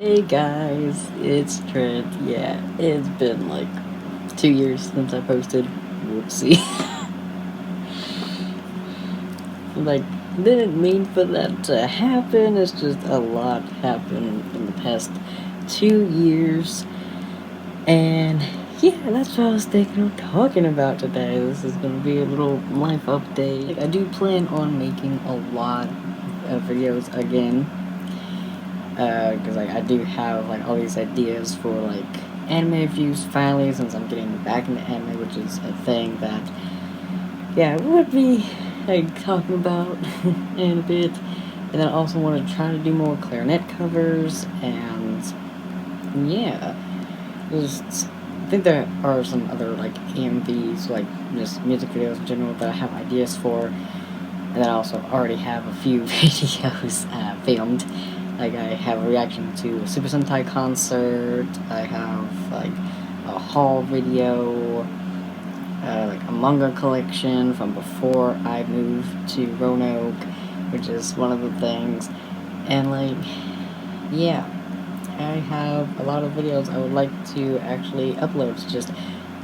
Hey guys, it's Trent. Yeah, it's been like 2 years since I posted. Whoopsie. Like, didn't mean for that to happen. It's just a lot happened in the past 2 years. And yeah, that's what I was thinking of talking about today. This is gonna be a little life update. Like, I do plan on making a lot of videos again. Because like I do have like all these ideas for like anime reviews finally, since I'm getting back into anime, which is a thing that yeah would be like talking about in a bit. And then I also want to try to do more clarinet covers, and yeah, just I think there are some other like AMVs, like just music videos in general, that I have ideas for. And then I also already have a few videos filmed. Like, I have a reaction to a Super Sentai concert, I have like a haul video, like a manga collection from before I moved to Roanoke, which is one of the things. And like, yeah, I have a lot of videos I would like to actually upload. It's just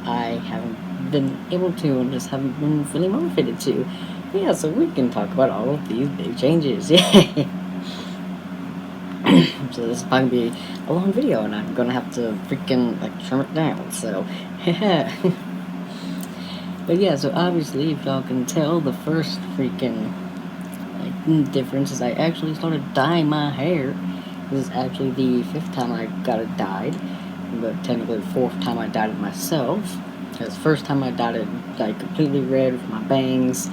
I haven't been able to, and just haven't been feeling motivated to. Yeah, so we can talk about all of these big changes. Yeah. So this is probably be a long video, and I'm gonna have to freaking like trim it down. So, yeah. But yeah, so obviously, if y'all can tell, the first freaking like difference is I actually started dyeing my hair. This is actually the 5th time I got it dyed, but technically the 4th time I dyed it myself. Because first time I dyed it like completely red with my bangs,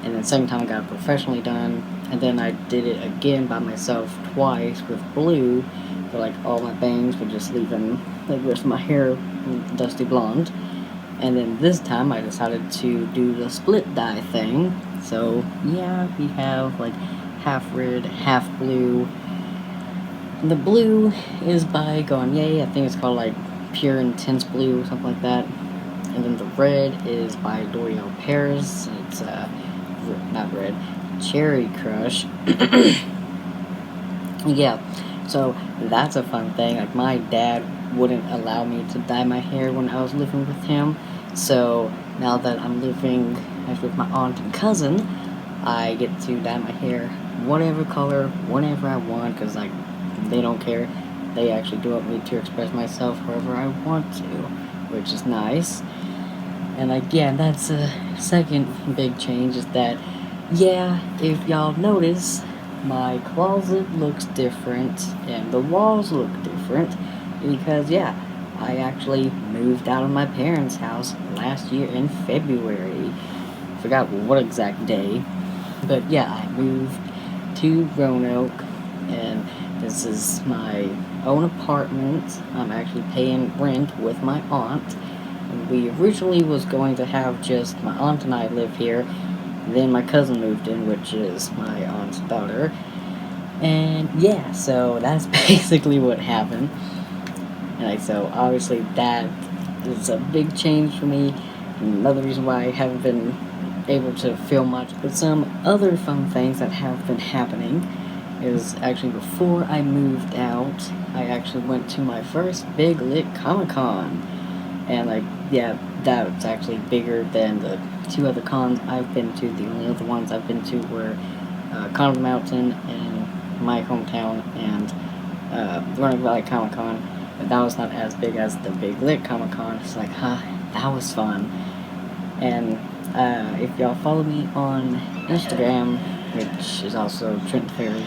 and then second time I got it professionally done, and then I did it again by myself twice with blue, for like all my bangs, but just leaving like the rest of my hair dusty blonde. And then this time I decided to do the split dye thing. So yeah, we have like half red, half blue. The blue is by Garnier. I think it's called like Pure Intense Blue or something like that. And then the red is by L'Oreal Paris. It's not red, Cherry Crush. Yeah, so that's a fun thing. Like, my dad wouldn't allow me to dye my hair when I was living with him. So now that I'm living with my aunt and cousin, I get to dye my hair whatever color, whenever I want, because like they don't care. They actually do want me to express myself however I want to, which is nice. And like, yeah, that's a second big change, is that, yeah, if y'all notice, my closet looks different and the walls look different, because yeah, I actually moved out of my parents' house last year in February. Forgot what exact day, but yeah, I moved to Roanoke, and this is my own apartment. I'm actually paying rent with my aunt. We originally was going to have just my aunt and I live here. Then my cousin moved in, which is my aunt's daughter. And yeah, so that's basically what happened. And like, so obviously that is a big change for me. Another reason why I haven't been able to film much. But some other fun things that have been happening is actually before I moved out, I actually went to my first Big Lit Comic Con. And like, yeah, that's actually bigger than the 2 other cons I've been to. The only other ones I've been to were Con of the Mountain in my hometown, and Roanoke Valley Comic Con. But that was not as big as the Big Lit Comic Con. It's like, that was fun. And if y'all follow me on Instagram, which is also Trent Ferry,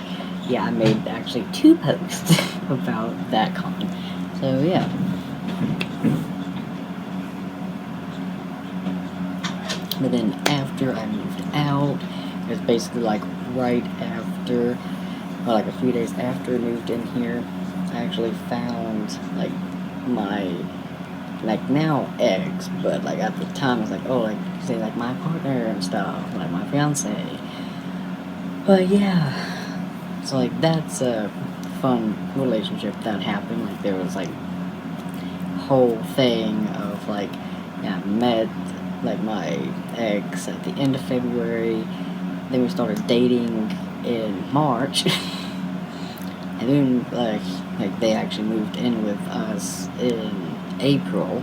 yeah, I made actually 2 posts about that con. So yeah. But then after I moved out, it was basically like right after, well, like a few days after I moved in here, I actually found like my, like, now ex, but like at the time I was like, oh, like, say like my partner and stuff, like my fiance. But yeah, so like that's a fun relationship that happened. Like, there was like whole thing of like, yeah, I met like my ex at the end of February. Then we started dating in March. And then, like they actually moved in with us in April.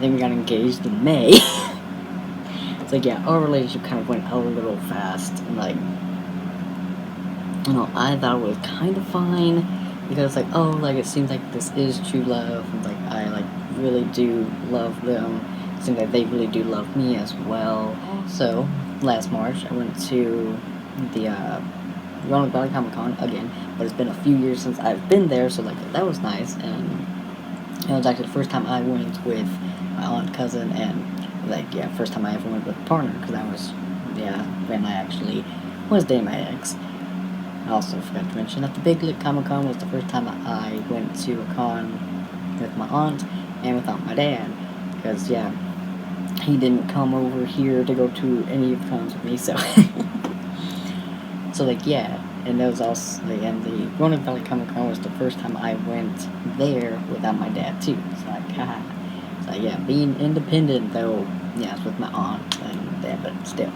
Then we got engaged in May. It's like, yeah, our relationship kind of went a little fast. And, like, I thought it was kind of fine. Because, like, oh, like, it seems like this is true love. And, like, I, like, really do love them. It seems like they really do love me as well. So, last March, I went to the, Roanoke Valley Comic Con again, but it's been a few years since I've been there, so like that was nice, and it was actually the first time I went with my aunt, cousin, and like first time I ever went with a partner, because that was when I actually was dating my ex. I also forgot to mention that the Big Lit Comic Con was the first time I went to a con with my aunt and without my dad, because he didn't come over here to go to any of the cons with me, so. So and that was also and the Roanoke Valley Comic Con was the first time I went there without my dad too. So being independent though, it's with my aunt and dad, but still.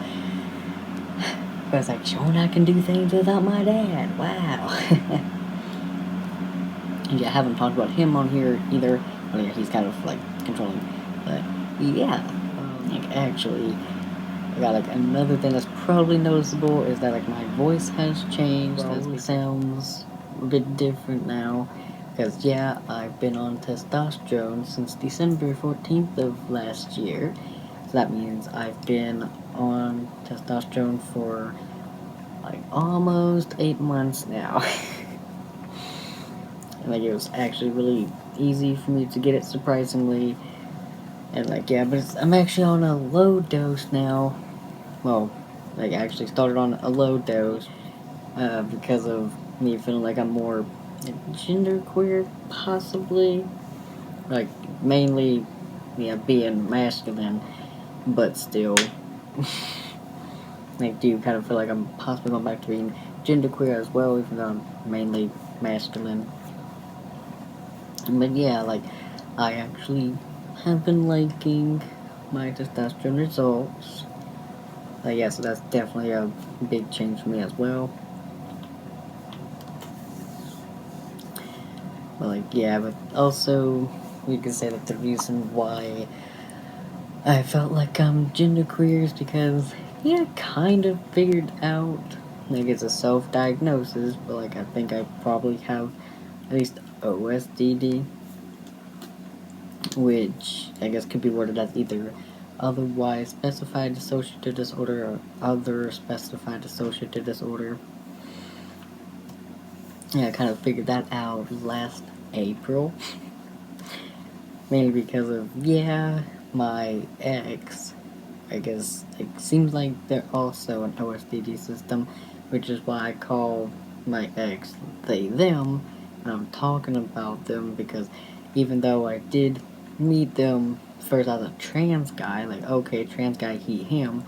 But I was like, showing I can do things without my dad. Wow. And I haven't talked about him on here either. Well, he's kind of like controlling, but actually. I got like another thing that's probably noticeable is that like my voice has changed. It sounds a bit different now. Because I've been on testosterone since December 14th of last year. So that means I've been on testosterone for like almost 8 months now. And like it was actually really easy for me to get it, surprisingly. And but I'm actually on a low dose now. Well, I actually started on a low dose because of me feeling like I'm more genderqueer, possibly. Like, mainly, being masculine, but still. I do kind of feel like I'm possibly going back to being genderqueer as well, even though I'm mainly masculine. But I actually have been liking my testosterone results. So that's definitely a big change for me as well. But but also we could say that the reason why I felt like I'm genderqueer is because I kind of figured out it's a self-diagnosis, but I think I probably have at least OSDD, which I guess could be worded as either otherwise specified dissociative disorder or other specified dissociative disorder. I kind of figured that out last April. Mainly because of, my ex. I guess it seems like they're also an OSDD system, which is why I call my ex they, them, and I'm talking about them because even though I did meet them first as a trans guy, trans guy, he, him,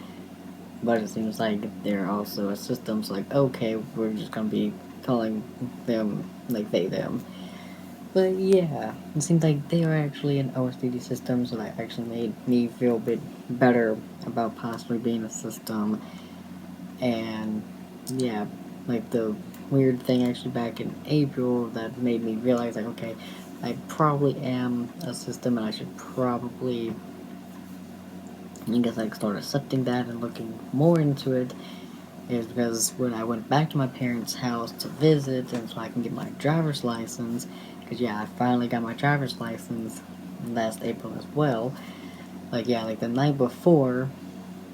but it seems like they're also a system, so okay, we're just gonna be calling them they, them. But it seems like they are actually an OSDD system, so that actually made me feel a bit better about possibly being a system. And the weird thing actually back in April that made me realize okay, I probably am a system and I should probably start accepting that and looking more into it, is because when I went back to my parents' house to visit and so I can get my driver's license, because I finally got my driver's license last April as well. The night before,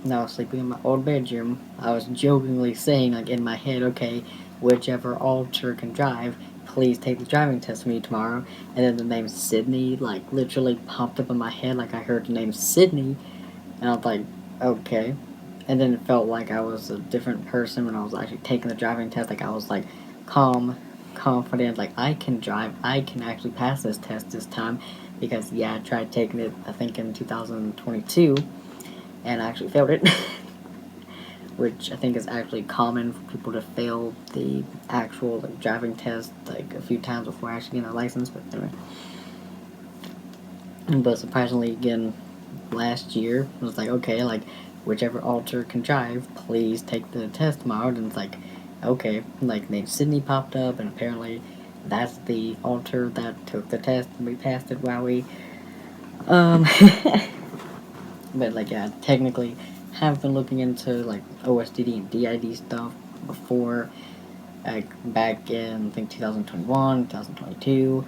when I was sleeping in my old bedroom, I was jokingly saying in my head, okay, whichever alter can drive, please take the driving test for me tomorrow. And then the name Sydney literally popped up in my head, I heard the name Sydney, and I was like, okay. And then it felt like I was a different person when I was actually taking the driving test. I was calm, confident, I can drive, I can actually pass this test this time. Because I tried taking it, I think in 2022, and I actually failed it. Which I think is actually common for people to fail the actual driving test a few times before actually getting a license, but anyway. But surprisingly, again, last year, it was okay, whichever alter can drive, please take the test tomorrow. And it's okay, like named Sydney popped up, and apparently that's the alter that took the test and we passed it while we um but like yeah, technically have been looking into like OSDD and DID stuff before, like back in I think 2021, 2022,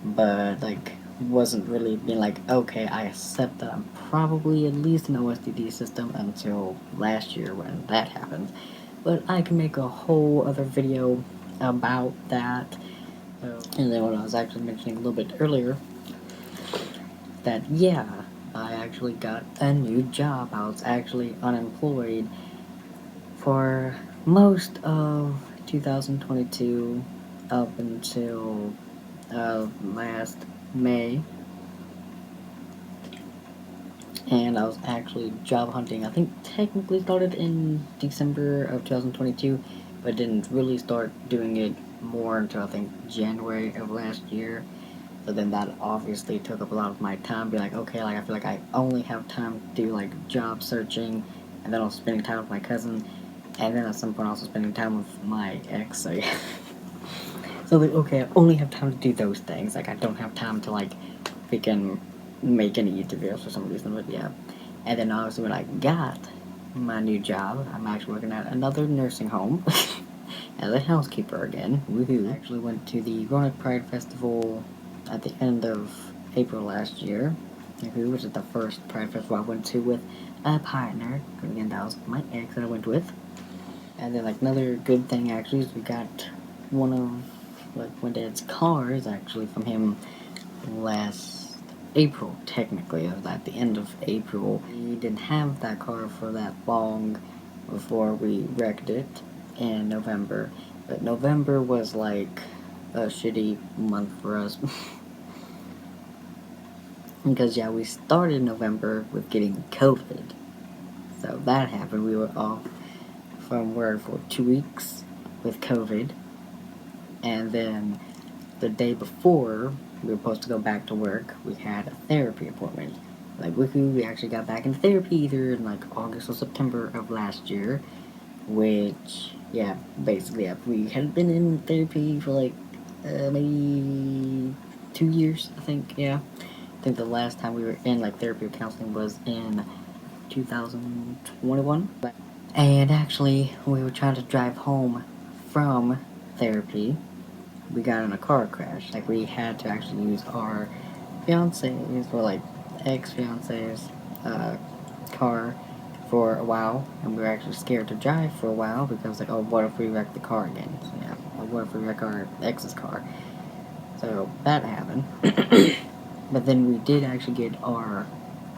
but like wasn't really being like, okay, I accept that I'm probably at least an OSDD system until last year when that happened. But I can make a whole other video about that. And then what I was actually mentioning a little bit earlier, that yeah, I actually got a new job. I was actually unemployed for most of 2022 up until last May, and I was actually job hunting. I think technically started in December of 2022, but didn't really start doing it more until I think January of last year. So then that obviously took up a lot of my time. Be like, okay, like I feel like I only have time to do like job searching, and then I was spending time with my cousin, and then at some point also spending time with my ex. So yeah. So like, okay, I only have time to do those things. Like I don't have time to like freaking make any YouTube videos for some reason. But yeah, and then obviously when I got my new job, I'm actually working at another nursing home as a housekeeper again. Woohoo! I actually went to the Roanoke Pride Festival at the end of April last year, which is the first Pride Festival I went to with a partner. Again, that was my ex that I went with. And then like another good thing actually is we got one of like my dad's cars actually from him last April. Technically, it was at the end of April. We didn't have that car for that long before we wrecked it in November. But November was like a shitty month for us. Because yeah, we started November with getting COVID. So that happened. We were off from work for 2 weeks with COVID. And then the day before we were supposed to go back to work, we had a therapy appointment. Like, woohoo, we actually got back into therapy either in like August or September of last year. Which, yeah, basically, yeah, we had been in therapy for like maybe 2 years, I think, yeah. I think the last time we were in like therapy or counseling was in 2021. And actually, we were trying to drive home from therapy. We got in a car crash. Like, we had to actually use our fiance's or like ex-fiance's car for a while, and we were actually scared to drive for a while because like, oh, what if we wreck the car again? So yeah, or what if we wreck our ex's car? So that happened. But then we did actually get our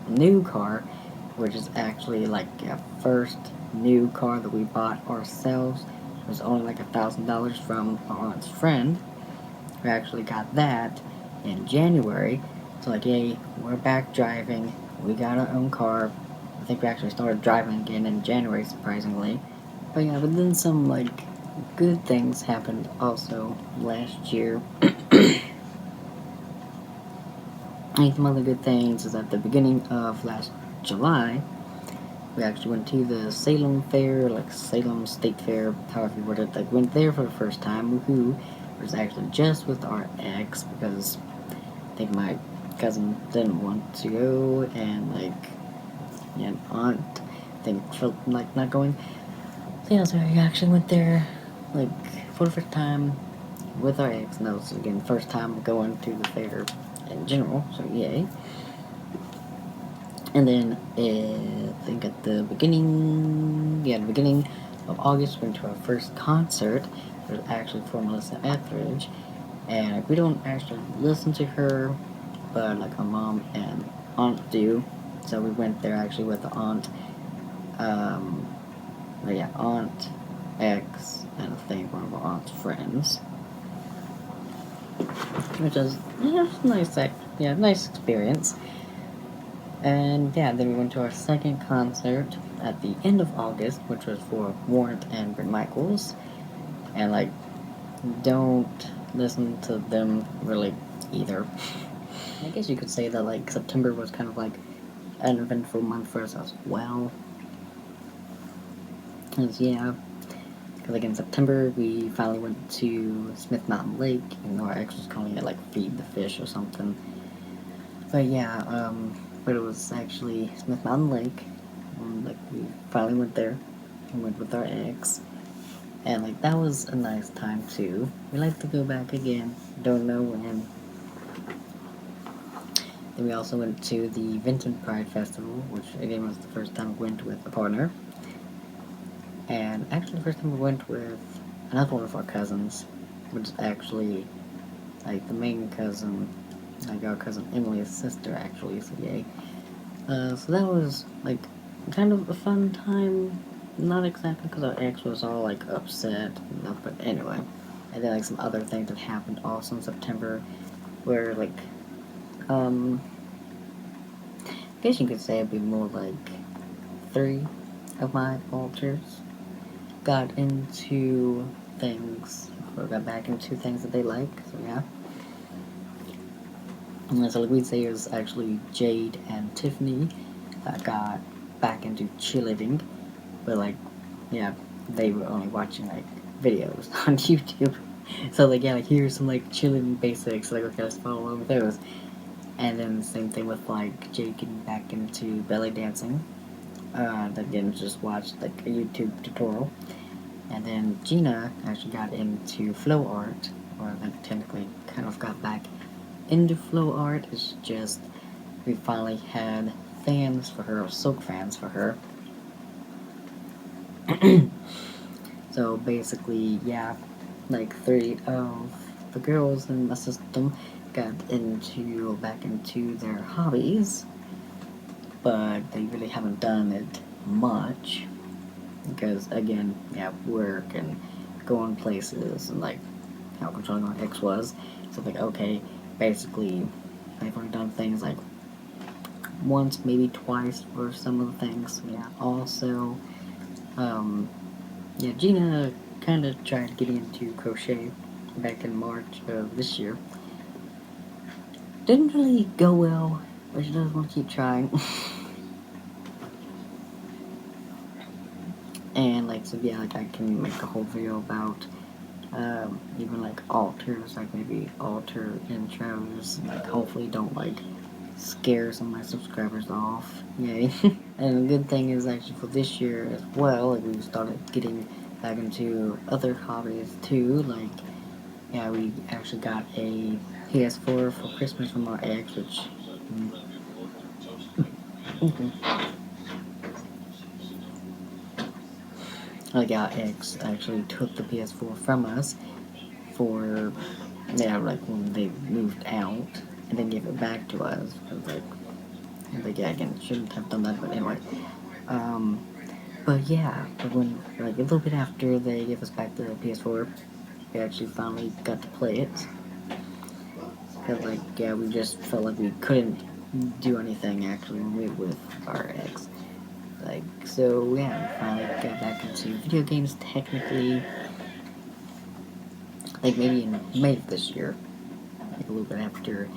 new car, which is actually like a first new car that we bought ourselves. It was only like $1,000 from our aunt's friend. We actually got that in January. So like, yay, we're back driving. We got our own car. I think we actually started driving again in January, surprisingly. But yeah, but then some like good things happened also last year. And some other good things is at the beginning of last July, we actually went to the Salem Fair, like Salem State Fair, however you word it. Like, went there for the first time. Woohoo! It was actually just with our ex because I think my cousin didn't want to go, and like, yeah, aunt I think felt like not going. So yeah, so we actually went there like for the first time with our ex, and that was again first time going to the fair in general. So yay! And then I think at the beginning of August, we went to our first concert. It was actually for Melissa Etheridge, and we don't actually listen to her, but like my mom and aunt do. So we went there actually with the aunt, but yeah, aunt, ex, and I think one of our aunt's friends, which was nice. Yeah, nice experience. And yeah, then we went to our second concert at the end of August, which was for Warrant and Bret Michaels. And like, don't listen to them really either. I guess you could say that like September was kind of like an eventful month for us as well. Cause yeah, Because like in September, we finally went to Smith Mountain Lake, even though our ex was calling it like Feed the Fish or something. But yeah, but it was actually Smith Mountain Lake. Like we finally went there and went with our ex. And like that was a nice time too. We like to go back again. Don't know when. Then we also went to the Vinton Pride Festival, which again was the first time we went with a partner. And actually the first time we went with another one of our cousins, which is actually like the main cousin, like our cousin Emily's sister actually, so yay. So that was like kind of a fun time. Not exactly because our ex was all like upset and stuff, but anyway. And then like some other things that happened also in September where like I guess you could say it'd be more like 3 of my alters got into things, or got back into things that they like, so yeah. And so like we'd say it was actually Jade and Tiffany that got back into cheerleading, but like, yeah, they were only watching like videos on YouTube. So like, yeah, like here's some like cheerleading basics, like okay, let's follow along with those. And then the same thing with like Jade getting back into belly dancing. That didn't just watch like a YouTube tutorial. And then Gina actually got into flow art, or like technically kind of got back into flow art. It's just we finally had fans for her, or Silk fans for her. So basically, yeah, like 3 of the girls in my system got back into their hobbies, but they really haven't done it much because again, yeah, work and going places and like how controlling our ex was. So like, okay, basically, they've only done things like once, maybe twice for some of the things. Yeah. Also, yeah, Gina kind of tried getting into crochet back in March of this year. Didn't really go well, but she does want to keep trying. And like, so yeah, like I can make a whole video about even like alters, like maybe alter intros, like hopefully don't like scare some of my subscribers off. Yay. And the good thing is actually for this year as well, like we started getting back into other hobbies too, like yeah, we actually got a PS4 for Christmas from our ex, which like our ex actually took the PS4 from us for yeah, like when they moved out, and then gave it back to us. Like yeah, again, shouldn't have done that, but anyway. Um, but yeah, but when like a little bit after they gave us back the PS4, we actually finally got to play it. Cause like yeah, we just felt like we couldn't do anything actually when we were with our ex. Like so yeah, we finally got back into video games technically. Like maybe in May of this year, like a little bit after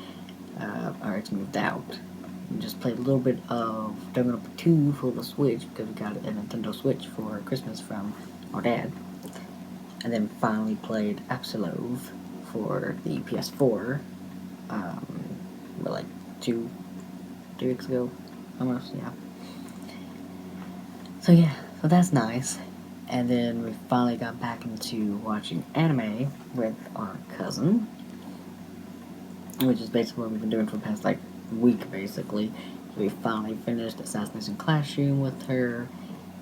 our ex moved out. We just played a little bit of Danganronpa 2 for the Switch because we got a Nintendo Switch for Christmas from our dad. And then finally played Absolove for the PS4, like 2 weeks ago, almost, yeah. So yeah, so that's nice. And then we finally got back into watching anime with our cousin, which is basically what we've been doing for the past like week, basically. We finally finished Assassination Classroom with her,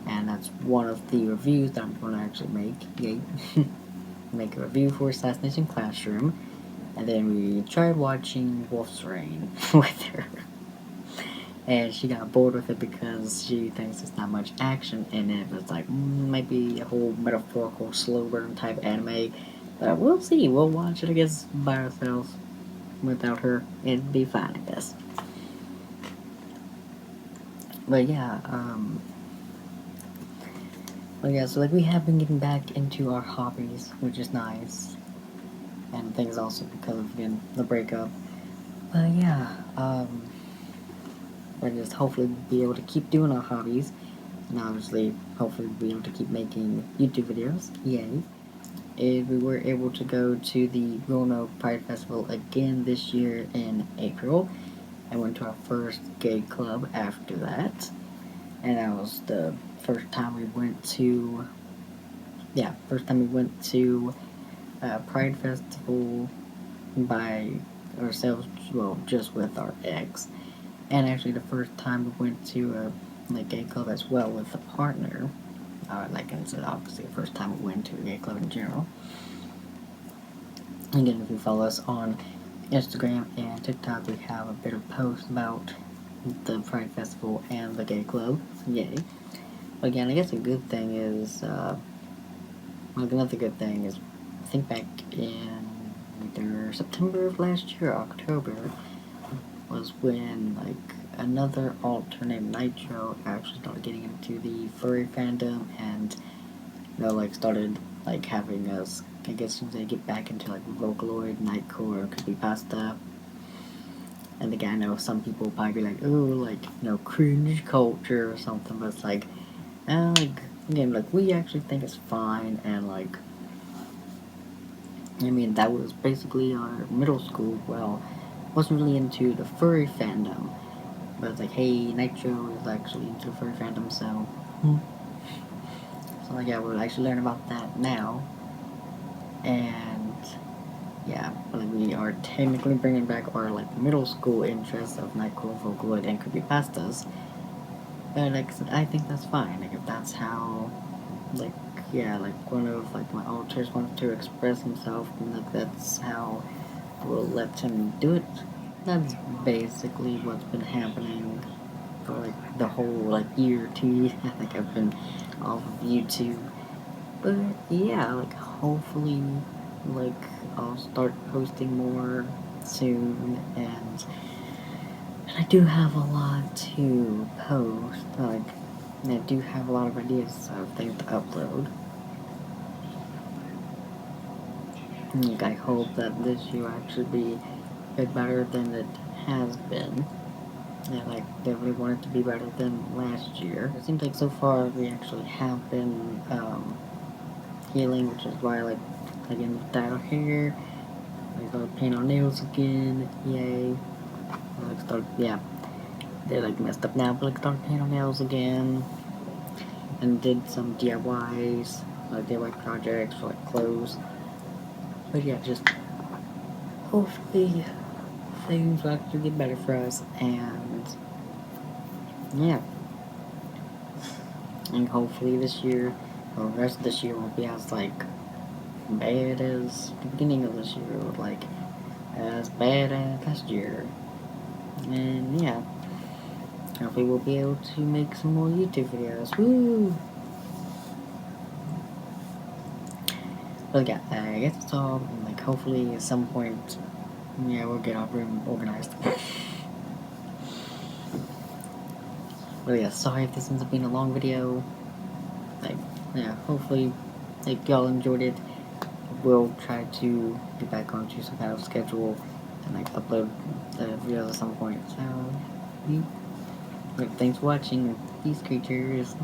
and that's one of the reviews that I'm going to actually make. Yay. Make a review for Assassination Classroom, and then we tried watching Wolf's Rain with her. And she got bored with it because she thinks there's not much action in it. But it's like, maybe a whole metaphorical slow burn type anime. But we'll see. We'll watch it, I guess, by ourselves without her. It'd be fine, I guess. But yeah, so like we have been getting back into our hobbies, which is nice. And things also because of, again, the breakup. But yeah, we're just hopefully be able to keep doing our hobbies. and obviously, hopefully, we'll be able to keep making YouTube videos. Yay! And we were able to go to the Roanoke Pride Festival again this year in April. I went to our first gay club after that, and that was the first time we went to, Pride Festival by ourselves, well, just with our ex, and actually the first time we went to a gay club as well with a partner. Like I said, obviously the first time we went to a gay club in general. Again, if you follow us on Instagram and TikTok, we have a bit of posts about the Pride Festival and the gay club. Yay. But again, I guess a good thing is, another good thing is, I think back in either September of last year or October was when, like, another alternate Nitro actually started getting into the furry fandom and, started, having us, I guess, they get back into, Vocaloid, Nightcore, Creepypasta. And again, I know some people probably be like, oh, cringe culture or something, but it's again, we actually think it's fine, and, that was basically our middle school. Well, wasn't really into the furry fandom, but it's hey, Nitro is actually into the furry fandom, so. So, yeah, we'll actually learn about that now. And, yeah, we are technically bringing back our, middle school interests of Nightcore, Vocaloid, and Creepypastas. But, I think that's fine. If that's how, one of, my alters wants to express himself, and, that's how we'll let him do it. That's basically what's been happening for, the whole, year or two. I think I've been off of YouTube. But, yeah, hopefully, like, I'll start posting more soon, and I do have a lot to post, I do have a lot of ideas of things to upload. I hope that this year will actually be a bit better than it has been. Yeah, definitely want it to be better than last year. It seems like so far we actually have been, healing, which is why, again, dyed our hair, started painting our nails again, yay. They're, messed up now, but, started painting our nails again, and did some DIYs, DIY projects for, clothes. But yeah, just hopefully things will actually get better for us, and yeah. And hopefully this year, or the rest of this year, won't be as, bad as the beginning of this year, or, as bad as last year. And yeah, hopefully we'll be able to make some more YouTube videos. Woo! But yeah, I guess that's all. And, hopefully at some point, yeah, we'll get our room organized. But yeah, sorry if this ends up being a long video. Yeah, hopefully, y'all enjoyed it. We'll try to get back onto some kind of schedule and, upload the videos at some point. So, thanks for watching. These creatures.